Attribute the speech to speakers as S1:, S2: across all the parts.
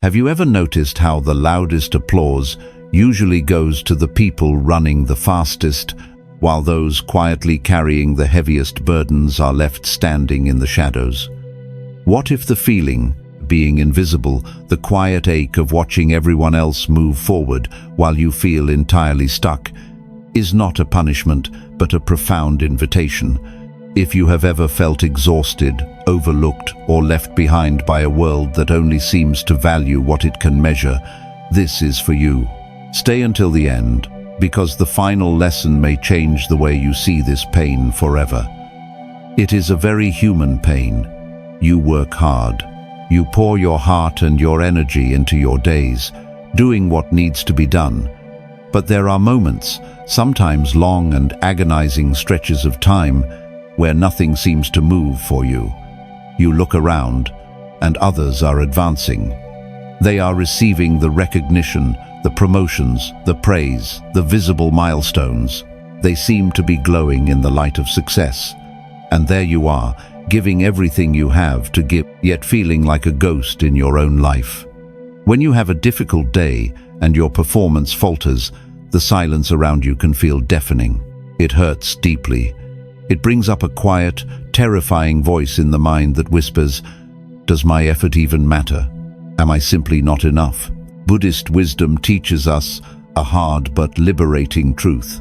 S1: Have you ever noticed how the loudest applause usually goes to the people running the fastest, while those quietly carrying the heaviest burdens are left standing in the shadows? What if the feeling, being invisible, the quiet ache of watching everyone else move forward while you feel entirely stuck, is not a punishment but a profound invitation? If you have ever felt exhausted, overlooked, or left behind by a world that only seems to value what it can measure, this is for you. Stay until the end, because the final lesson may change the way you see this pain forever. It is a very human pain. You work hard. You pour your heart and your energy into your days, doing what needs to be done. But there are moments, sometimes long and agonizing stretches of time, where nothing seems to move for you. You look around, and others are advancing. They are receiving the recognition, the promotions, the praise, the visible milestones. They seem to be glowing in the light of success. And there you are, giving everything you have to give, yet feeling like a ghost in your own life. When you have a difficult day and your performance falters, the silence around you can feel deafening. It hurts deeply. It brings up a quiet, terrifying voice in the mind that whispers, "Does my effort even matter? Am I simply not enough?" Buddhist wisdom teaches us a hard but liberating truth.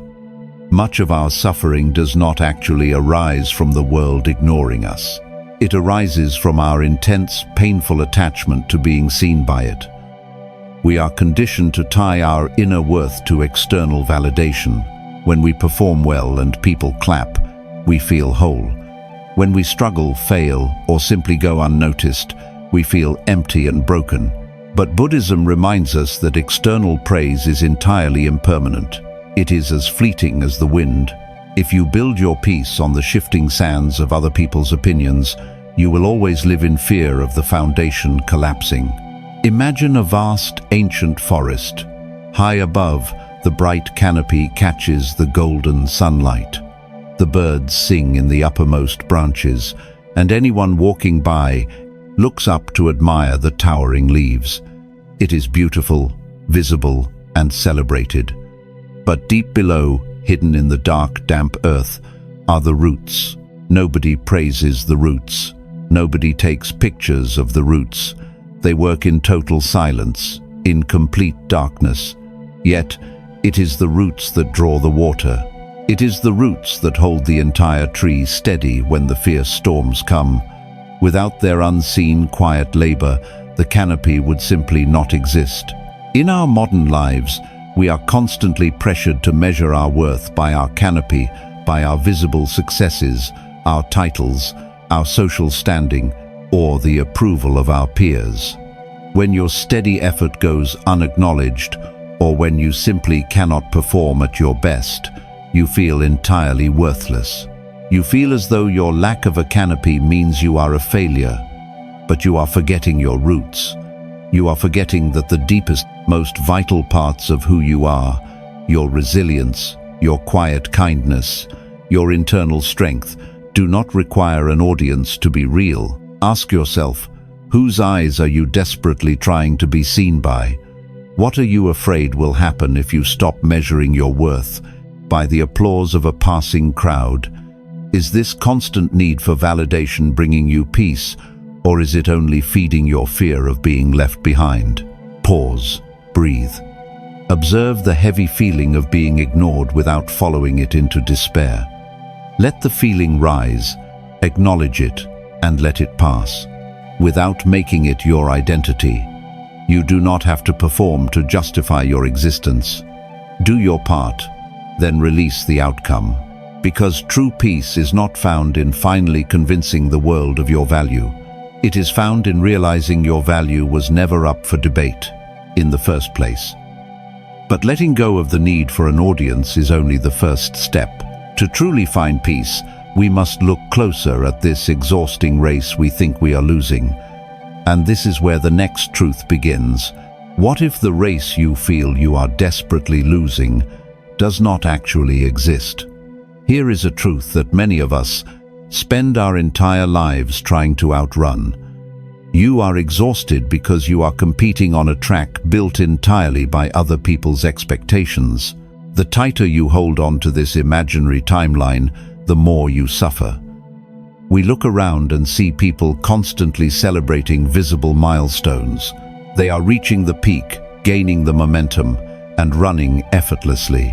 S1: Much of our suffering does not actually arise from the world ignoring us. It arises from our intense, painful attachment to being seen by it. We are conditioned to tie our inner worth to external validation. When we perform well and people clap, we feel whole. When we struggle, fail, or simply go unnoticed, we feel empty and broken. But Buddhism reminds us that external praise is entirely impermanent. It is as fleeting as the wind. If you build your peace on the shifting sands of other people's opinions, you will always live in fear of the foundation collapsing. Imagine a vast, ancient forest. High above, the bright canopy catches the golden sunlight. The birds sing in the uppermost branches, and anyone walking by looks up to admire the towering leaves. It is beautiful, visible, and celebrated. But deep below, hidden in the dark, damp earth, are the roots. Nobody praises the roots. Nobody takes pictures of the roots. They work in total silence, in complete darkness. Yet, it is the roots that draw the water. It is the roots that hold the entire tree steady when the fierce storms come. Without their unseen, quiet labor, the canopy would simply not exist. In our modern lives, we are constantly pressured to measure our worth by our canopy, by our visible successes, our titles, our social standing, or the approval of our peers. When your steady effort goes unacknowledged, or when you simply cannot perform at your best, you feel entirely worthless. You feel as though your lack of a canopy means you are a failure, but you are forgetting your roots. You are forgetting that the deepest, most vital parts of who you are, your resilience, your quiet kindness, your internal strength, do not require an audience to be real. Ask yourself, whose eyes are you desperately trying to be seen by? What are you afraid will happen if you stop measuring your worth by the applause of a passing crowd? Is this constant need for validation bringing you peace, or is it only feeding your fear of being left behind? Pause, breathe. Observe the heavy feeling of being ignored without following it into despair. Let the feeling rise, acknowledge it, and let it pass, without making it your identity. You do not have to perform to justify your existence. Do your part, then release the outcome. Because true peace is not found in finally convincing the world of your value. It is found in realizing your value was never up for debate in the first place. But letting go of the need for an audience is only the first step. To truly find peace, we must look closer at this exhausting race we think we are losing. And this is where the next truth begins. What if the race you feel you are desperately losing does not actually exist? Here is a truth that many of us spend our entire lives trying to outrun. You are exhausted because you are competing on a track built entirely by other people's expectations. The tighter you hold on to this imaginary timeline, the more you suffer. We look around and see people constantly celebrating visible milestones. They are reaching the peak, gaining the momentum, and running effortlessly.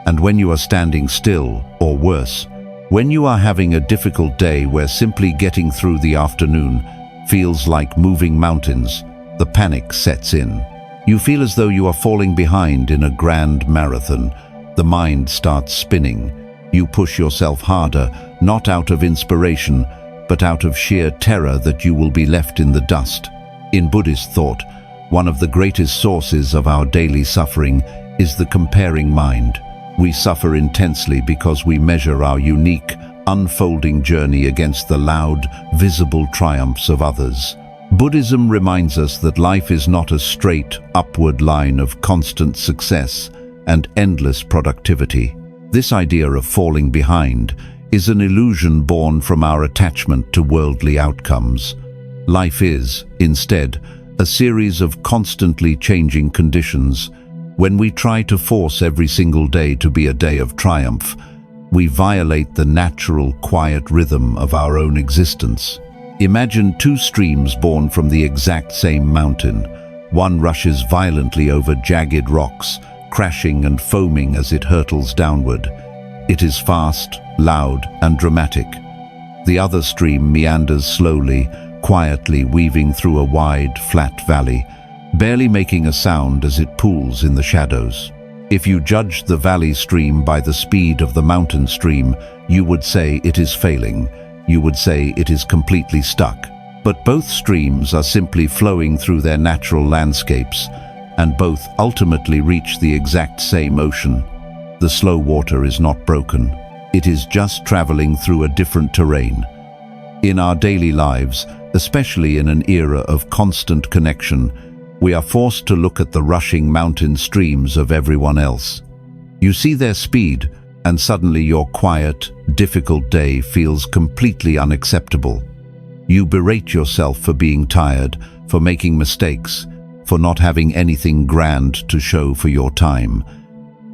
S1: And when you are standing still, or worse, when you are having a difficult day where simply getting through the afternoon feels like moving mountains, the panic sets in. You feel as though you are falling behind in a grand marathon. The mind starts spinning. You push yourself harder, not out of inspiration, but out of sheer terror that you will be left in the dust. In Buddhist thought, one of the greatest sources of our daily suffering is the comparing mind. We suffer intensely because we measure our unique, unfolding journey against the loud, visible triumphs of others. Buddhism reminds us that life is not a straight, upward line of constant success and endless productivity. This idea of falling behind is an illusion born from our attachment to worldly outcomes. Life is, instead, a series of constantly changing conditions. When we try to force every single day to be a day of triumph, we violate the natural, quiet rhythm of our own existence. Imagine two streams born from the exact same mountain. One rushes violently over jagged rocks, crashing and foaming as it hurtles downward. It is fast, loud, and dramatic. The other stream meanders slowly, quietly weaving through a wide, flat valley, barely making a sound as it pools in the shadows. If you judged the valley stream by the speed of the mountain stream, you would say it is failing. You would say it is completely stuck. But both streams are simply flowing through their natural landscapes, and both ultimately reach the exact same ocean. The slow water is not broken. It is just traveling through a different terrain. In our daily lives, especially in an era of constant connection, we are forced to look at the rushing mountain streams of everyone else. You see their speed, and suddenly your quiet, difficult day feels completely unacceptable. You berate yourself for being tired, for making mistakes, for not having anything grand to show for your time.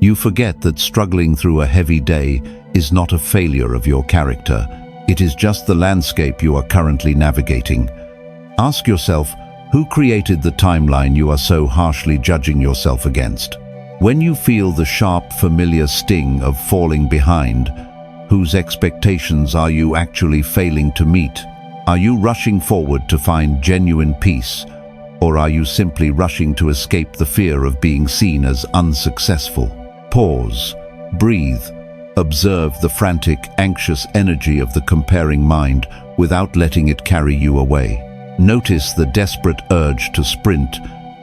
S1: You forget that struggling through a heavy day is not a failure of your character. It is just the landscape you are currently navigating. Ask yourself, who created the timeline you are so harshly judging yourself against? When you feel the sharp, familiar sting of falling behind, whose expectations are you actually failing to meet? Are you rushing forward to find genuine peace, or are you simply rushing to escape the fear of being seen as unsuccessful? Pause, breathe, observe the frantic, anxious energy of the comparing mind without letting it carry you away. Notice the desperate urge to sprint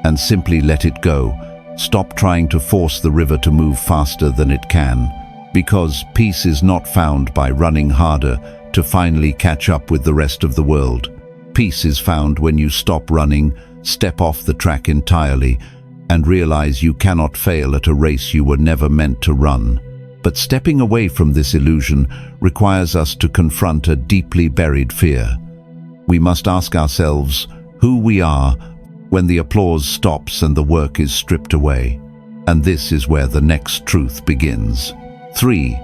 S1: and simply let it go. Stop trying to force the river to move faster than it can, because peace is not found by running harder to finally catch up with the rest of the world. Peace is found when you stop running, step off the track entirely, and realize you cannot fail at a race you were never meant to run. But stepping away from this illusion requires us to confront a deeply buried fear. We must ask ourselves who we are when the applause stops and the work is stripped away. And this is where the next truth begins. 3.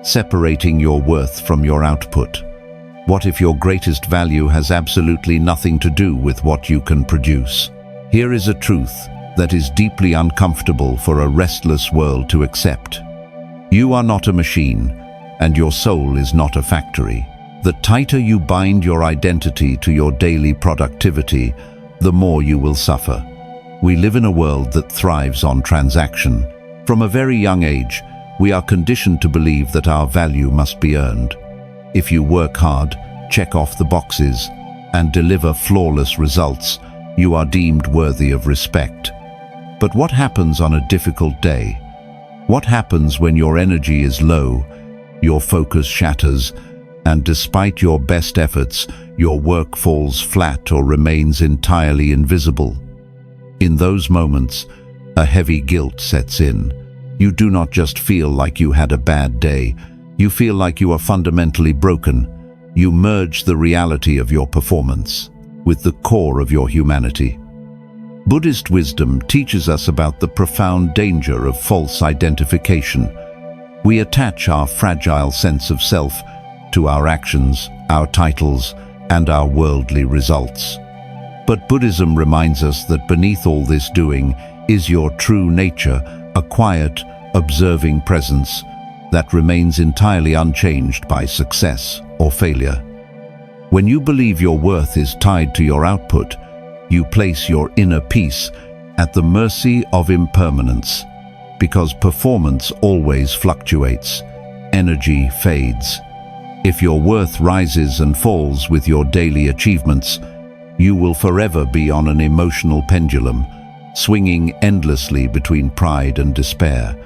S1: Separating your worth from your output. What if your greatest value has absolutely nothing to do with what you can produce? Here is a truth that is deeply uncomfortable for a restless world to accept. You are not a machine, and your soul is not a factory. The tighter you bind your identity to your daily productivity, the more you will suffer. We live in a world that thrives on transaction. From a very young age, we are conditioned to believe that our value must be earned. If you work hard, check off the boxes, and deliver flawless results, you are deemed worthy of respect. But what happens on a difficult day? What happens when your energy is low, your focus shatters, and despite your best efforts, your work falls flat or remains entirely invisible? In those moments, a heavy guilt sets in. You do not just feel like you had a bad day, you feel like you are fundamentally broken. You merge the reality of your performance with the core of your humanity. Buddhist wisdom teaches us about the profound danger of false identification. We attach our fragile sense of self to our actions, our titles, and our worldly results. But Buddhism reminds us that beneath all this doing is your true nature, a quiet, observing presence that remains entirely unchanged by success or failure. When you believe your worth is tied to your output, you place your inner peace at the mercy of impermanence, because performance always fluctuates, energy fades. If your worth rises and falls with your daily achievements, you will forever be on an emotional pendulum, swinging endlessly between pride and despair.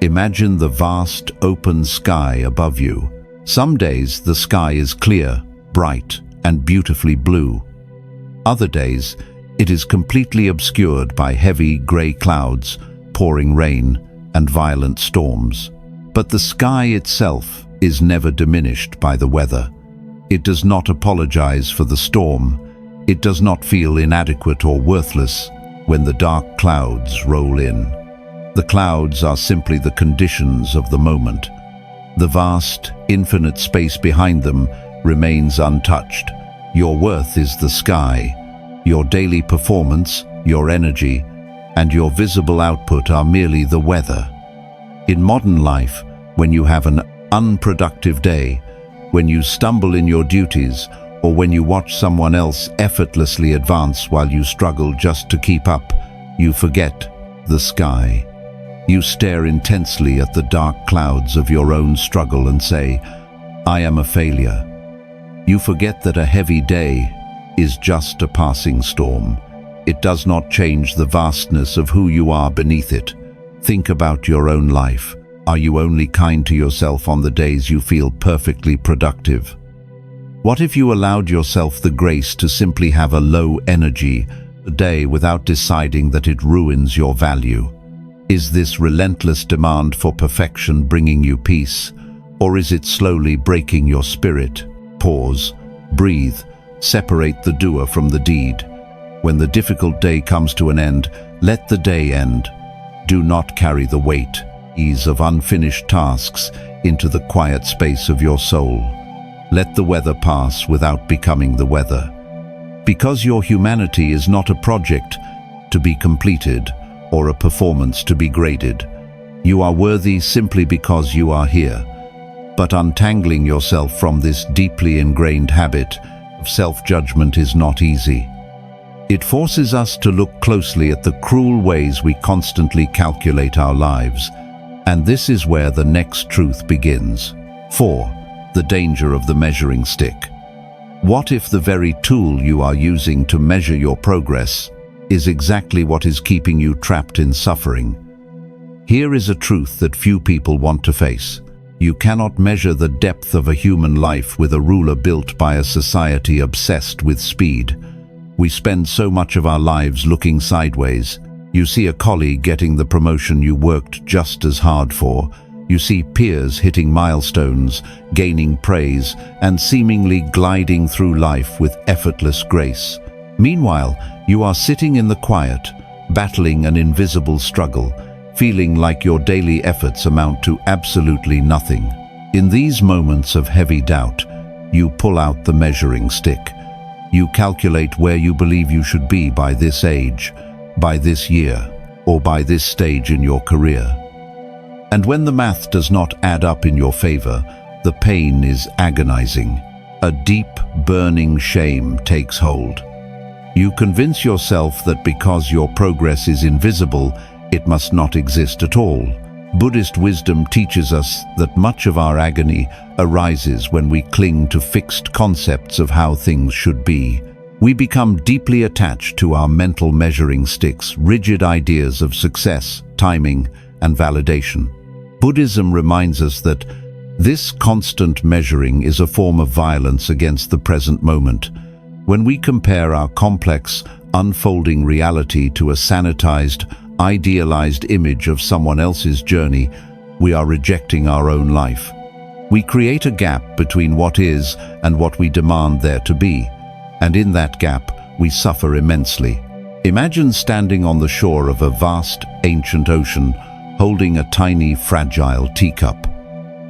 S1: Imagine the vast, open sky above you. Some days the sky is clear, bright, and beautifully blue. Other days, it is completely obscured by heavy grey clouds, pouring rain, and violent storms. But the sky itself is never diminished by the weather. It does not apologize for the storm. It does not feel inadequate or worthless when the dark clouds roll in. The clouds are simply the conditions of the moment. The vast, infinite space behind them remains untouched. Your worth is the sky. Your daily performance, your energy, and your visible output are merely the weather. In modern life, when you have an unproductive day, when you stumble in your duties, or when you watch someone else effortlessly advance while you struggle just to keep up, you forget the sky. You stare intensely at the dark clouds of your own struggle and say, "I am a failure." You forget that a heavy day is just a passing storm. It does not change the vastness of who you are beneath it. Think about your own life. Are you only kind to yourself on the days you feel perfectly productive? What if you allowed yourself the grace to simply have a low energy day without deciding that it ruins your value? Is this relentless demand for perfection bringing you peace, or is it slowly breaking your spirit? Pause, breathe, separate the doer from the deed. When the difficult day comes to an end, let the day end. Do not carry the weight, ease of unfinished tasks into the quiet space of your soul. Let the weather pass without becoming the weather. Because your humanity is not a project to be completed or a performance to be graded. You are worthy simply because you are here. But untangling yourself from this deeply ingrained habit of self-judgment is not easy. It forces us to look closely at the cruel ways we constantly calculate our lives, and this is where the next truth begins. 4. The danger of the measuring stick. What if the very tool you are using to measure your progress is exactly what is keeping you trapped in suffering? Here is a truth that few people want to face. You cannot measure the depth of a human life with a ruler built by a society obsessed with speed. We spend so much of our lives looking sideways. You see a colleague getting the promotion you worked just as hard for. You see peers hitting milestones, gaining praise, and seemingly gliding through life with effortless grace. Meanwhile, you are sitting in the quiet, battling an invisible struggle, feeling like your daily efforts amount to absolutely nothing. In these moments of heavy doubt, you pull out the measuring stick. You calculate where you believe you should be by this age, by this year, or by this stage in your career. And when the math does not add up in your favor, the pain is agonizing. A deep, burning shame takes hold. You convince yourself that because your progress is invisible, it must not exist at all. Buddhist wisdom teaches us that much of our agony arises when we cling to fixed concepts of how things should be. We become deeply attached to our mental measuring sticks, rigid ideas of success, timing, and validation. Buddhism reminds us that this constant measuring is a form of violence against the present moment. When we compare our complex, unfolding reality to a sanitized, idealized image of someone else's journey, we are rejecting our own life. We create a gap between what is and what we demand there to be, and in that gap, we suffer immensely. Imagine standing on the shore of a vast, ancient ocean, holding a tiny, fragile teacup.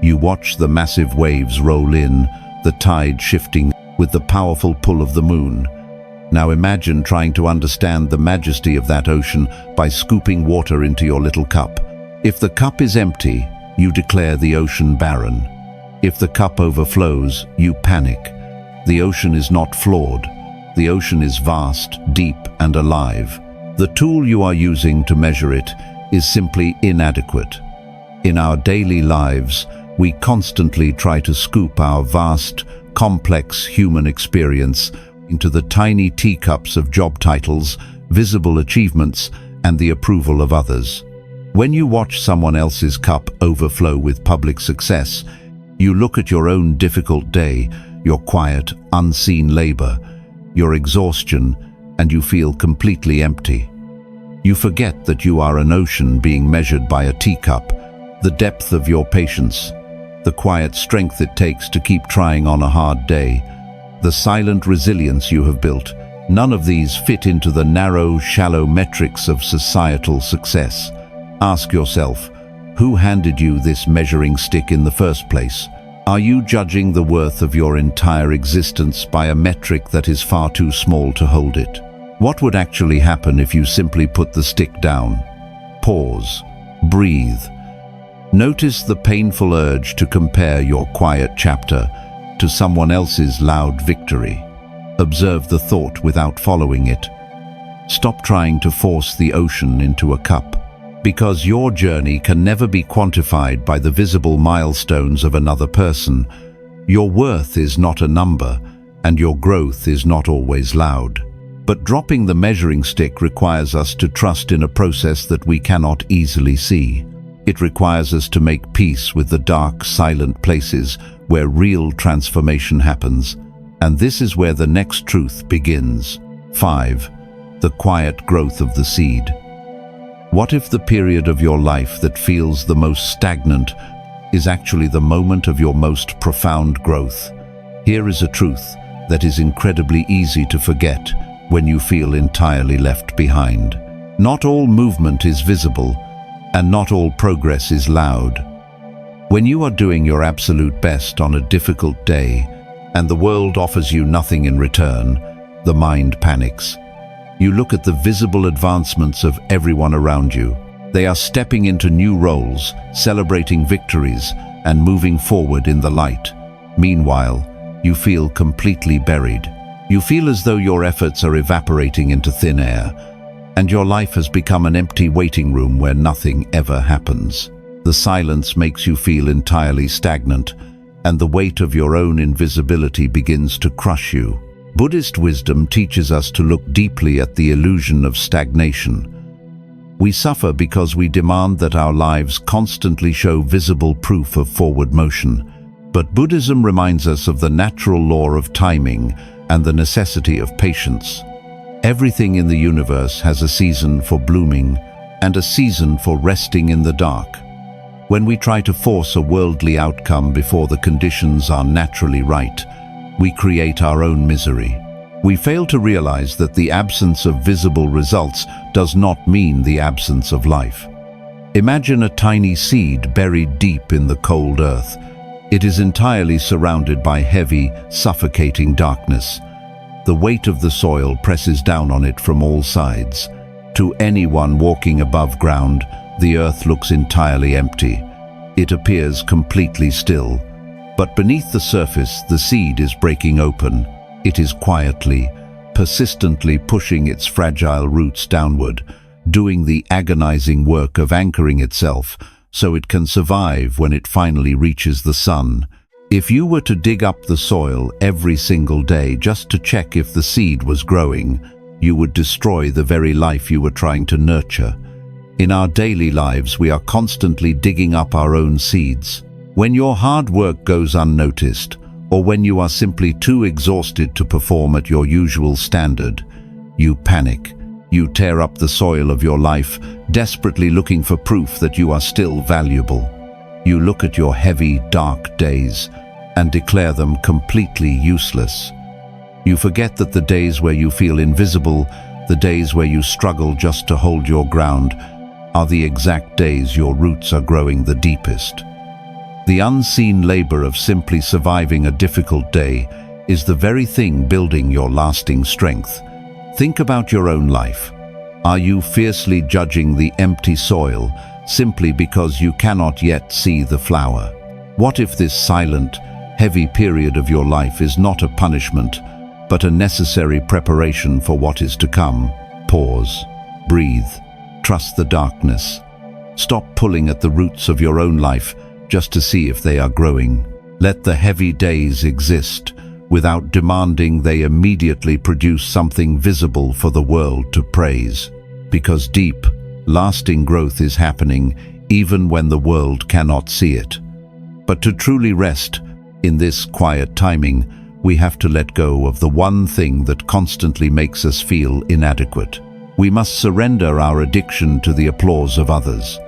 S1: You watch the massive waves roll in, the tide shifting with the powerful pull of the moon. Now imagine trying to understand the majesty of that ocean by scooping water into your little cup. If the cup is empty, you declare the ocean barren. If the cup overflows, you panic. The ocean is not flawed. The ocean is vast, deep, and alive. The tool you are using to measure it is simply inadequate. In our daily lives, we constantly try to scoop our vast, complex human experience into the tiny teacups of job titles, visible achievements, and the approval of others. When you watch someone else's cup overflow with public success, you look at your own difficult day, your quiet, unseen labor, your exhaustion, and you feel completely empty. You forget that you are an ocean being measured by a teacup, the depth of your patience, the quiet strength it takes to keep trying on a hard day, the silent resilience you have built. None of these fit into the narrow, shallow metrics of societal success. Ask yourself, who handed you this measuring stick in the first place? Are you judging the worth of your entire existence by a metric that is far too small to hold it? What would actually happen if you simply put the stick down? Pause. Breathe. Notice the painful urge to compare your quiet chapter to someone else's loud victory. Observe the thought without following it. Stop trying to force the ocean into a cup, because your journey can never be quantified by the visible milestones of another person. Your worth is not a number, and your growth is not always loud. But dropping the measuring stick requires us to trust in a process that we cannot easily see. It requires us to make peace with the dark, silent places where real transformation happens. And this is where the next truth begins. 5. The quiet growth of the seed. What if the period of your life that feels the most stagnant is actually the moment of your most profound growth? Here is a truth that is incredibly easy to forget when you feel entirely left behind. Not all movement is visible, and not all progress is loud. When you are doing your absolute best on a difficult day, and the world offers you nothing in return, the mind panics. You look at the visible advancements of everyone around you. They are stepping into new roles, celebrating victories, and moving forward in the light. Meanwhile, you feel completely buried. You feel as though your efforts are evaporating into thin air, and your life has become an empty waiting room where nothing ever happens. The silence makes you feel entirely stagnant, and the weight of your own invisibility begins to crush you. Buddhist wisdom teaches us to look deeply at the illusion of stagnation. We suffer because we demand that our lives constantly show visible proof of forward motion. But Buddhism reminds us of the natural law of timing and the necessity of patience. Everything in the universe has a season for blooming and a season for resting in the dark. When we try to force a worldly outcome before the conditions are naturally right, we create our own misery. We fail to realize that the absence of visible results does not mean the absence of life. Imagine a tiny seed buried deep in the cold earth. It is entirely surrounded by heavy, suffocating darkness. The weight of the soil presses down on it from all sides. To anyone walking above ground, the earth looks entirely empty. It appears completely still. But beneath the surface, the seed is breaking open. It is quietly, persistently pushing its fragile roots downward, doing the agonizing work of anchoring itself so it can survive when it finally reaches the sun. If you were to dig up the soil every single day just to check if the seed was growing, you would destroy the very life you were trying to nurture. In our daily lives, we are constantly digging up our own seeds. When your hard work goes unnoticed, or when you are simply too exhausted to perform at your usual standard, you panic. You tear up the soil of your life, desperately looking for proof that you are still valuable. You look at your heavy, dark days and declare them completely useless. You forget that the days where you feel invisible, the days where you struggle just to hold your ground, are the exact days your roots are growing the deepest. The unseen labor of simply surviving a difficult day is the very thing building your lasting strength. Think about your own life. Are you fiercely judging the empty soil simply because you cannot yet see the flower? What if this silent, heavy period of your life is not a punishment, but a necessary preparation for what is to come? Pause, breathe, trust the darkness. Stop pulling at the roots of your own life just to see if they are growing. Let the heavy days exist without demanding they immediately produce something visible for the world to praise. Because deep, lasting growth is happening even when the world cannot see it. But to truly rest in this quiet timing, we have to let go of the one thing that constantly makes us feel inadequate. We must surrender our addiction to the applause of others.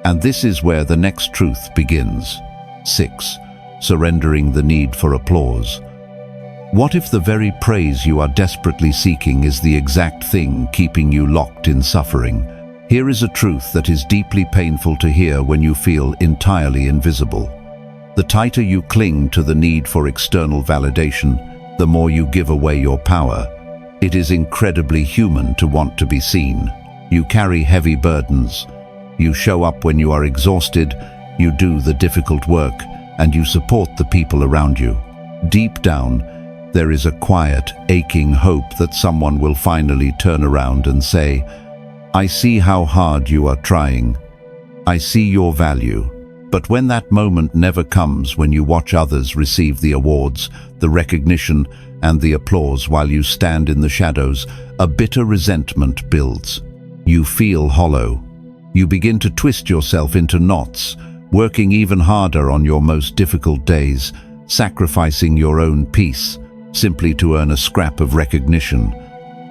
S1: And this is where the next truth begins. 6. Surrendering the need for applause. What if the very praise you are desperately seeking is the exact thing keeping you locked in suffering? Here is a truth that is deeply painful to hear when you feel entirely invisible. The tighter you cling to the need for external validation, the more you give away your power. It is incredibly human to want to be seen. You carry heavy burdens. You show up when you are exhausted, you do the difficult work, and you support the people around you. Deep down, there is a quiet, aching hope that someone will finally turn around and say, "I see how hard you are trying. I see your value." But when that moment never comes, when you watch others receive the awards, the recognition, and the applause while you stand in the shadows, a bitter resentment builds. You feel hollow. You begin to twist yourself into knots, working even harder on your most difficult days, sacrificing your own peace, simply to earn a scrap of recognition.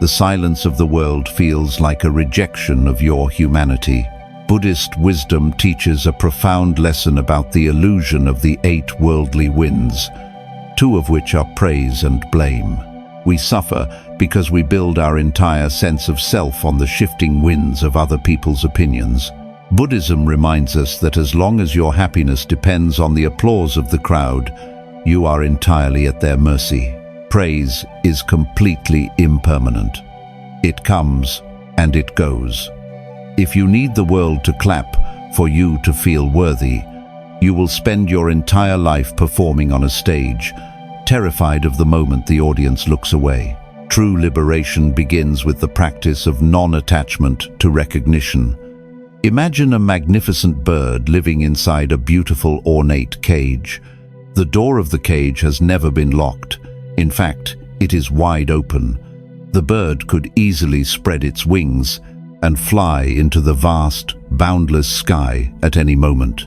S1: The silence of the world feels like a rejection of your humanity. Buddhist wisdom teaches a profound lesson about the illusion of the 8 worldly winds, 2 of which are praise and blame. We suffer because we build our entire sense of self on the shifting winds of other people's opinions. Buddhism reminds us that as long as your happiness depends on the applause of the crowd, you are entirely at their mercy. Praise is completely impermanent. It comes and it goes. If you need the world to clap for you to feel worthy, you will spend your entire life performing on a stage, terrified of the moment the audience looks away. True liberation begins with the practice of non-attachment to recognition. Imagine a magnificent bird living inside a beautiful, ornate cage. The door of the cage has never been locked. In fact, it is wide open. The bird could easily spread its wings and fly into the vast, boundless sky at any moment.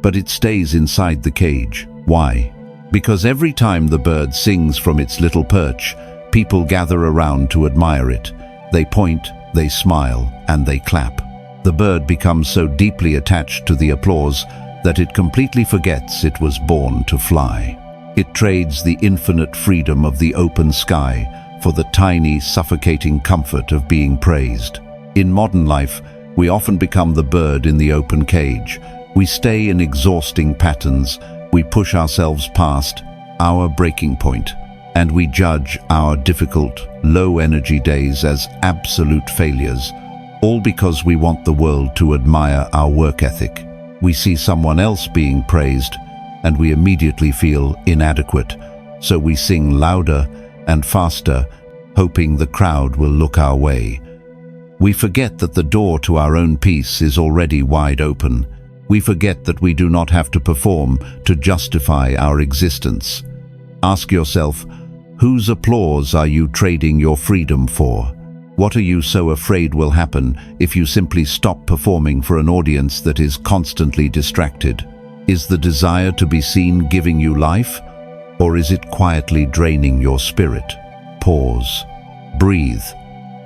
S1: But it stays inside the cage. Why? Because every time the bird sings from its little perch, people gather around to admire it. They point, they smile, and they clap. The bird becomes so deeply attached to the applause that it completely forgets it was born to fly. It trades the infinite freedom of the open sky for the tiny, suffocating comfort of being praised. In modern life, we often become the bird in the open cage. We stay in exhausting patterns. We push ourselves past our breaking point, and we judge our difficult, low-energy days as absolute failures, all because we want the world to admire our work ethic. We see someone else being praised, and we immediately feel inadequate, so we sing louder and faster, hoping the crowd will look our way. We forget that the door to our own peace is already wide open. We forget that we do not have to perform to justify our existence. Ask yourself, whose applause are you trading your freedom for? What are you so afraid will happen if you simply stop performing for an audience that is constantly distracted? Is the desire to be seen giving you life, or is it quietly draining your spirit? Pause. Breathe.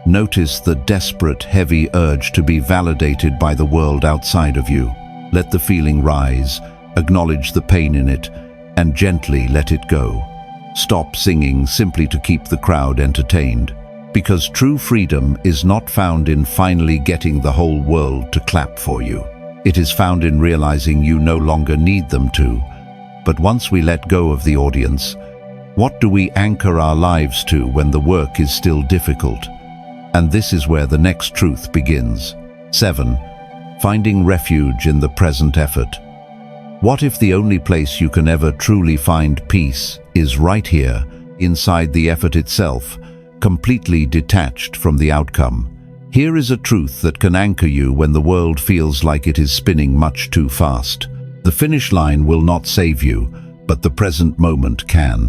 S1: Notice the desperate, heavy urge to be validated by the world outside of you. Let the feeling rise, acknowledge the pain in it, and gently let it go. Stop singing simply to keep the crowd entertained. Because true freedom is not found in finally getting the whole world to clap for you. It is found in realizing you no longer need them to. But once we let go of the audience, what do we anchor our lives to when the work is still difficult? And this is where the next truth begins. 7. Finding refuge in the present effort. What if the only place you can ever truly find peace is right here, inside the effort itself, completely detached from the outcome? Here is a truth that can anchor you when the world feels like it is spinning much too fast. The finish line will not save you, but the present moment can.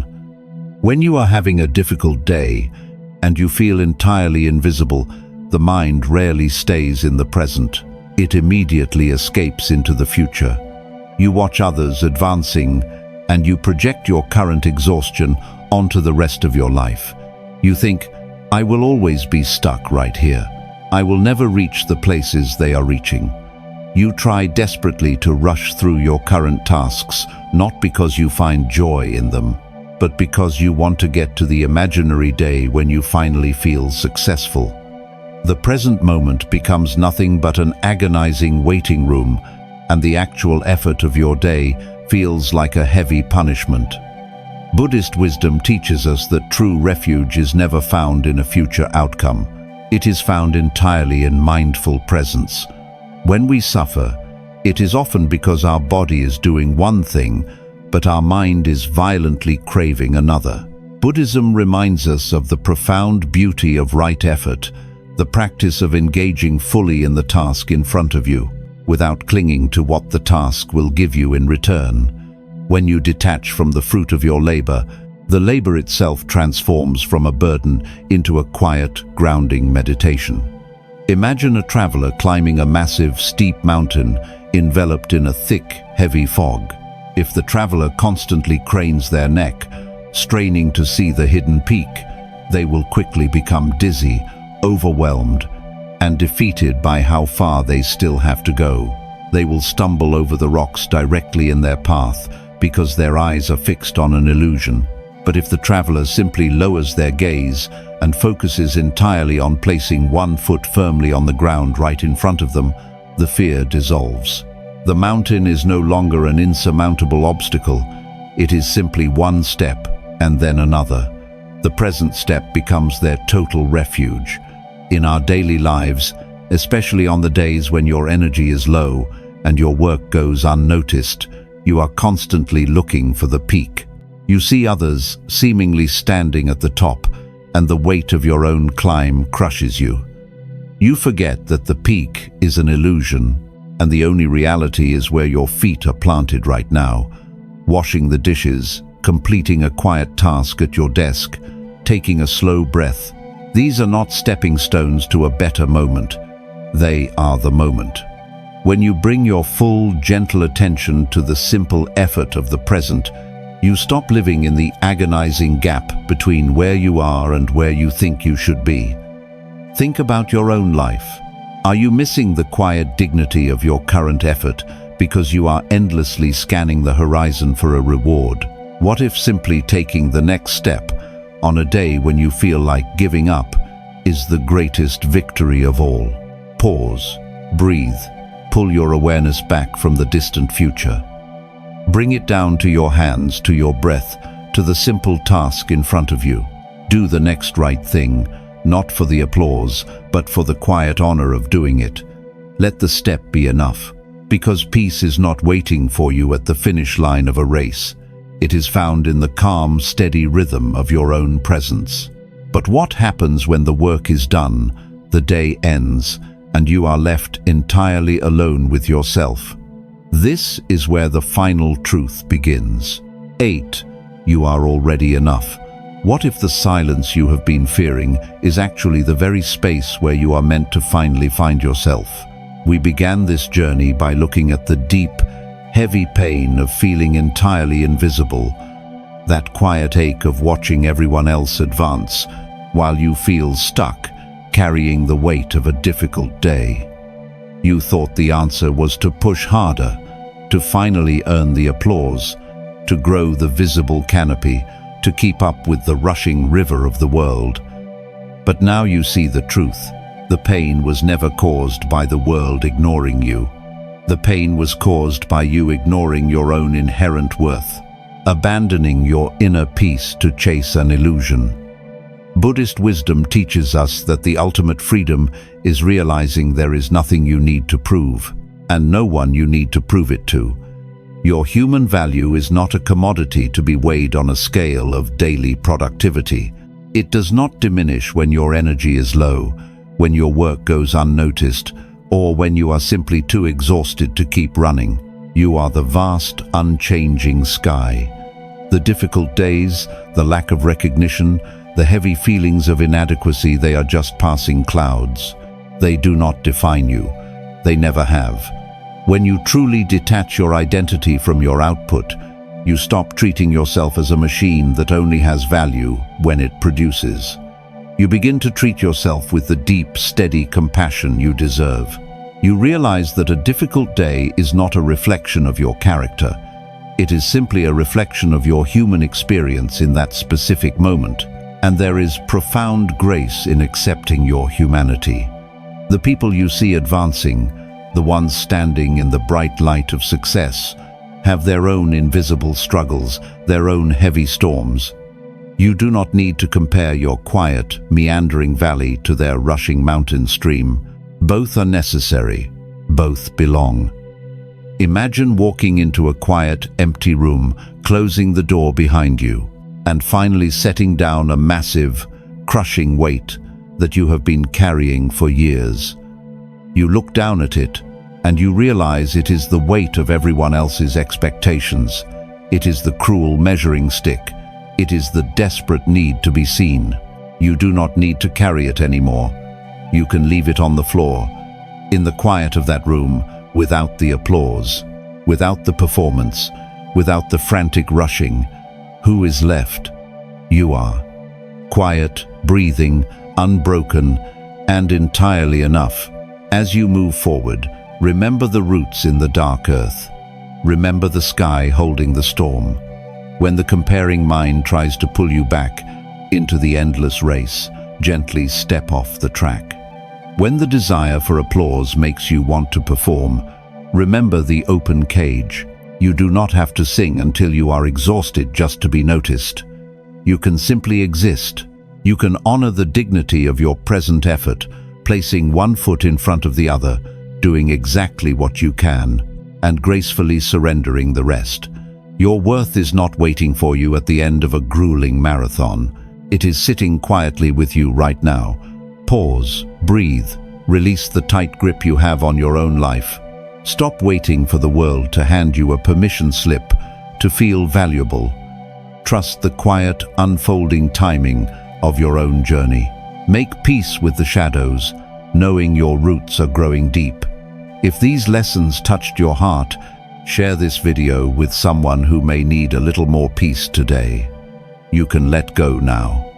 S1: When you are having a difficult day and you feel entirely invisible, the mind rarely stays in the present. It immediately escapes into the future. You watch others advancing and you project your current exhaustion onto the rest of your life. You think, I will always be stuck right here. I will never reach the places they are reaching. You try desperately to rush through your current tasks, not because you find joy in them, but because you want to get to the imaginary day when you finally feel successful. The present moment becomes nothing but an agonizing waiting room, and the actual effort of your day feels like a heavy punishment. Buddhist wisdom teaches us that true refuge is never found in a future outcome. It is found entirely in mindful presence. When we suffer, it is often because our body is doing one thing, but our mind is violently craving another. Buddhism reminds us of the profound beauty of right effort, the practice of engaging fully in the task in front of you, without clinging to what the task will give you in return. When you detach from the fruit of your labor, the labor itself transforms from a burden into a quiet, grounding meditation. Imagine a traveler climbing a massive, steep mountain enveloped in a thick, heavy fog. If the traveler constantly cranes their neck, straining to see the hidden peak, they will quickly become dizzy, overwhelmed, and defeated by how far they still have to go. They will stumble over the rocks directly in their path because their eyes are fixed on an illusion. But if the traveler simply lowers their gaze and focuses entirely on placing one foot firmly on the ground right in front of them, the fear dissolves. The mountain is no longer an insurmountable obstacle. It is simply one step and then another. The present step becomes their total refuge. In our daily lives, especially on the days when your energy is low and your work goes unnoticed, you are constantly looking for the peak. You see others seemingly standing at the top, and the weight of your own climb crushes you. You forget that the peak is an illusion, and the only reality is where your feet are planted right now, washing the dishes, completing a quiet task at your desk, taking a slow breath. These are not stepping stones to a better moment. They are the moment. When you bring your full, gentle attention to the simple effort of the present, you stop living in the agonizing gap between where you are and where you think you should be. Think about your own life. Are you missing the quiet dignity of your current effort because you are endlessly scanning the horizon for a reward? What if simply taking the next step on a day when you feel like giving up is the greatest victory of all? Pause, breathe, pull your awareness back from the distant future. Bring it down to your hands, to your breath, to the simple task in front of you. Do the next right thing, not for the applause, but for the quiet honor of doing it. Let the step be enough, because peace is not waiting for you at the finish line of a race. It is found in the calm, steady rhythm of your own presence. But what happens when the work is done, the day ends, and you are left entirely alone with yourself? This is where the final truth begins. 8. You are already enough. What if the silence you have been fearing is actually the very space where you are meant to finally find yourself? We began this journey by looking at the deep, heavy pain of feeling entirely invisible, that quiet ache of watching everyone else advance while you feel stuck, carrying the weight of a difficult day. You thought the answer was to push harder, to finally earn the applause, to grow the visible canopy, to keep up with the rushing river of the world. But now you see the truth. The pain was never caused by the world ignoring you. The pain was caused by you ignoring your own inherent worth, abandoning your inner peace to chase an illusion. Buddhist wisdom teaches us that the ultimate freedom is realizing there is nothing you need to prove, and no one you need to prove it to. Your human value is not a commodity to be weighed on a scale of daily productivity. It does not diminish when your energy is low, when your work goes unnoticed, or when you are simply too exhausted to keep running. You are the vast, unchanging sky. The difficult days, the lack of recognition, the heavy feelings of inadequacy, they are just passing clouds. They do not define you. They never have. When you truly detach your identity from your output, you stop treating yourself as a machine that only has value when it produces. You begin to treat yourself with the deep, steady compassion you deserve. You realize that a difficult day is not a reflection of your character. It is simply a reflection of your human experience in that specific moment. And there is profound grace in accepting your humanity. The people you see advancing, the ones standing in the bright light of success, have their own invisible struggles, their own heavy storms. You do not need to compare your quiet, meandering valley to their rushing mountain stream. Both are necessary. Both belong. Imagine walking into a quiet, empty room, closing the door behind you, and finally setting down a massive, crushing weight that you have been carrying for years. You look down at it, and you realize it is the weight of everyone else's expectations. It is the cruel measuring stick. It is the desperate need to be seen. You do not need to carry it anymore. You can leave it on the floor, in the quiet of that room, without the applause, without the performance, without the frantic rushing. Who is left? You are. Quiet, breathing, unbroken, and entirely enough. As you move forward, remember the roots in the dark earth. Remember the sky holding the storm. When the comparing mind tries to pull you back into the endless race, gently step off the track. When the desire for applause makes you want to perform, remember the open cage. You do not have to sing until you are exhausted just to be noticed. You can simply exist. You can honor the dignity of your present effort, placing one foot in front of the other, doing exactly what you can, and gracefully surrendering the rest. Your worth is not waiting for you at the end of a grueling marathon. It is sitting quietly with you right now. Pause, breathe, release the tight grip you have on your own life. Stop waiting for the world to hand you a permission slip to feel valuable. Trust the quiet, unfolding timing of your own journey. Make peace with the shadows, knowing your roots are growing deep. If these lessons touched your heart, share this video with someone who may need a little more peace today. You can let go now.